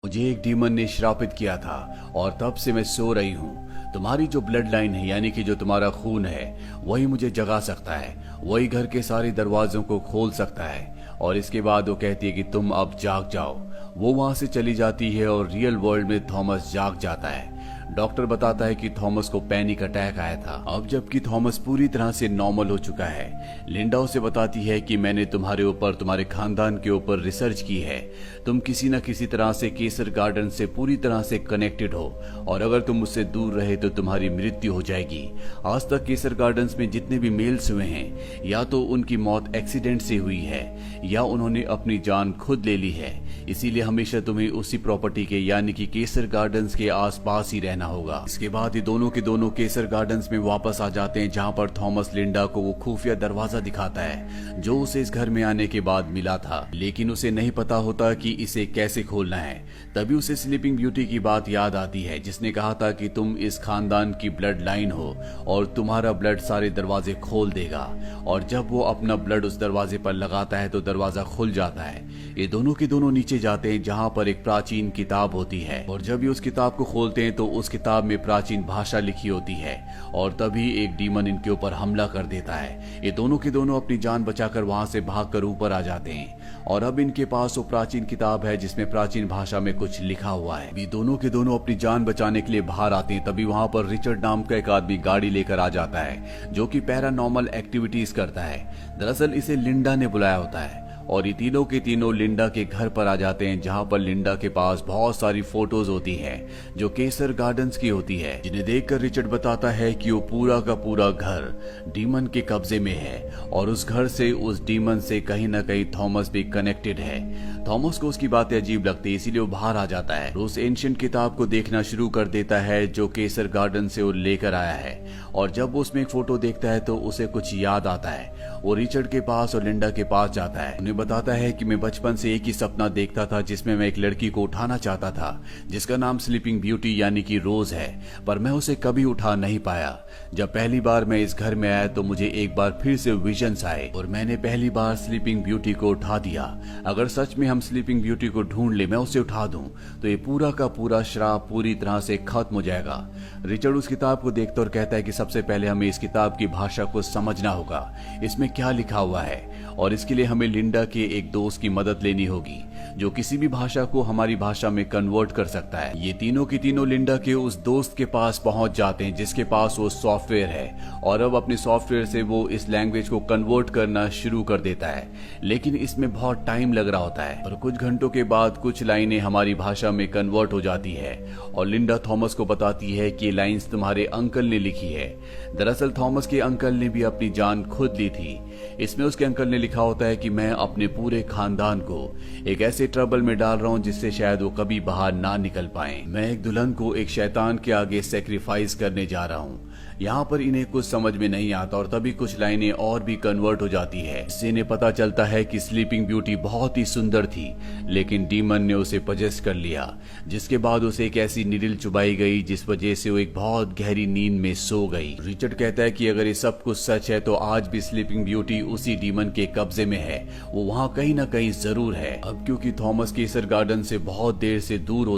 मुझे एक डीमन ने श्रापित किया था और तब से मैं सो रही हूँ। तुम्हारी जो ब्लड लाइन है, यानी कि जो तुम्हारा खून है, वही मुझे जगा सकता है, वही घर के सारे दरवाजों को खोल सकता है। और इसके बाद वो कहती है कि तुम अब जाग जाओ। वो वहां से चली जाती है और रियल वर्ल्ड में थॉमस जाग जाता है। डॉक्टर बताता है कि थॉमस को पैनिक अटैक आया था। अब जबकि थॉमस पूरी तरह से नॉर्मल हो चुका है, लिंडा उसे बताती है कि मैंने तुम्हारे ऊपर, तुम्हारे खानदान के ऊपर रिसर्च की है। तुम किसी न किसी तरह से केसर गार्डन से पूरी तरह से कनेक्टेड हो और अगर तुम मुझसे दूर रहे तो तुम्हारी मृत्यु हो जाएगी। आज तक केसर गार्डन्स में जितने भी मेल्स हुए हैं, या तो उनकी मौत एक्सीडेंट से हुई है या उन्होंने अपनी जान खुद ले ली है। इसीलिए हमेशा तुम्हें उसी प्रॉपर्टी के, यानी कि केसर गार्डन्स के आसपास ही रहना होगा। इसके बाद ये दोनों के दोनों केसर गार्डन्स में वापस आ जाते हैं, जहां पर थॉमस लिंडा को वो खुफिया दरवाजा दिखाता है जो उसे इस घर में आने के बाद मिला था, लेकिन उसे नहीं पता होता कि इसे कैसे खोलना है। तभी उसे स्लीपिंग ब्यूटी की बात याद आती है, जिसने कहा था कि तुम इस खानदान की ब्लड लाइन हो और तुम्हारा ब्लड सारे दरवाजे खोल देगा। और जब वो अपना ब्लड उस दरवाजे पर लगाता है तो दरवाजा खुल जाता है। ये दोनों के दोनों नीचे जाते हैं, जहां पर एक प्राचीन किताब होती है। और जब ये उस किताब को खोलते हैं तो उस किताब में प्राचीन भाषा लिखी होती है। और तभी एक डीमन इनके ऊपर हमला कर देता है। ये दोनों के दोनों अपनी जान बचाकर वहां से भागकर ऊपर आ जाते हैं। और अब इनके पास वो प्राचीन किताब है जिसमें प्राचीन भाषा में कुछ लिखा हुआ है। ये दोनों के दोनों अपनी जान बचाने के लिए बाहर आते हैं। तभी वहां पर रिचर्ड नाम का एक आदमी गाड़ी लेकर आ जाता है, जो कि पैरानॉर्मल एक्टिविटीज करता है। दरअसल इसे लिंडा ने बुलाया होता है और ये तीनों के तीनों लिंडा के घर पर आ जाते हैं, जहां पर लिंडा के पास बहुत सारी फोटोज होती है जो केसर गार्डन्स की होती है, जिन्हें देखकर रिचर्ड बताता है कि वो पूरा का पूरा घर डीमन के कब्जे में है और उस घर से, उस डीमन से कहीं ना कहीं थॉमस भी कनेक्टेड है। थॉमस को उसकी बातें अजीब लगती है, इसीलिए वो बाहर आ जाता है। उस एंशिएंट किताब को देखना शुरू कर देता है जो केसर गार्डन से वो लेकर आया है। और जब वो उसमें एक फोटो देखता है तो उसे कुछ याद आता है। वो रिचर्ड के पास और लिंडा के पास जाता है। उन्हें बताता है कि मैं बचपन से एक ही सपना देखता था, जिसमें मैं एक लड़की को उठाना चाहता था जिसका नाम स्लीपिंग ब्यूटी यानी कि रोज है, पर मैं उसे कभी उठा नहीं पाया। जब पहली बार मैं इस घर में आया तो मुझे एक बार फिर से विजन्स आए और मैंने पहली बार स्लीपिंग ब्यूटी को उठा दिया। अगर सच में हम स्लीपिंग ब्यूटी को ढूंढ ले, मैं उसे उठा दूं, तो ये पूरा का पूरा श्राप पूरी तरह से खत्म हो जाएगा। रिचर्ड उस किताब को देखता और कहता है कि सबसे पहले हमें इस किताब की भाषा को समझना होगा, इसमें क्या लिखा हुआ है, और इसके लिए हमें लिंडा के एक दोस्त की मदद लेनी होगी जो किसी भी भाषा को हमारी भाषा में कन्वर्ट कर सकता है। ये तीनों की तीनों लिंडा के उस दोस्त के पास पहुंच जाते हैं जिसके पास वो सॉफ्टवेयर है, और अब अपने सॉफ्टवेयर से वो इस लैंग्वेज को कन्वर्ट करना शुरू कर देता है। लेकिन इसमें बहुत टाइम लग रहा होता है और कुछ घंटों के बाद कुछ लाइनें हमारी भाषा में कन्वर्ट हो जाती है और लिंडा थॉमस को बताती है कि ये लाइन्स तुम्हारे अंकल ने लिखी है। दरअसल थॉमस के अंकल ने भी अपनी जान खुद ली थी। इसमें उसके अंकल ने लिखा होता है कि मैं अपने पूरे खानदान को एक ऐसे ट्रबल में डाल रहा हूं जिससे शायद वो कभी बाहर ना निकल पाए। मैं एक दुल्हन को एक शैतान के आगे सेक्रीफाइस करने जा रहा हूं। यहाँ पर इन्हें कुछ समझ में नहीं आता और तभी कुछ लाइनें और भी कन्वर्ट हो जाती है। इससे इन्हें पता चलता है कि स्लीपिंग ब्यूटी बहुत ही सुंदर थी, लेकिन डीमन ने उसे पजेस्ट कर लिया, जिसके बाद उसे एक ऐसी नीडल चुबाई गई जिस वजह से वो एक बहुत गहरी नींद में सो गई। रिचर्ड कहता है कि अगर ये सब कुछ सच है तो आज भी स्लीपिंग ब्यूटी उसी डीमन के कब्जे में है, वो वहाँ कहीं ना कहीं जरूर है। अब क्योंकि थॉमस केसर गार्डन से बहुत देर से दूर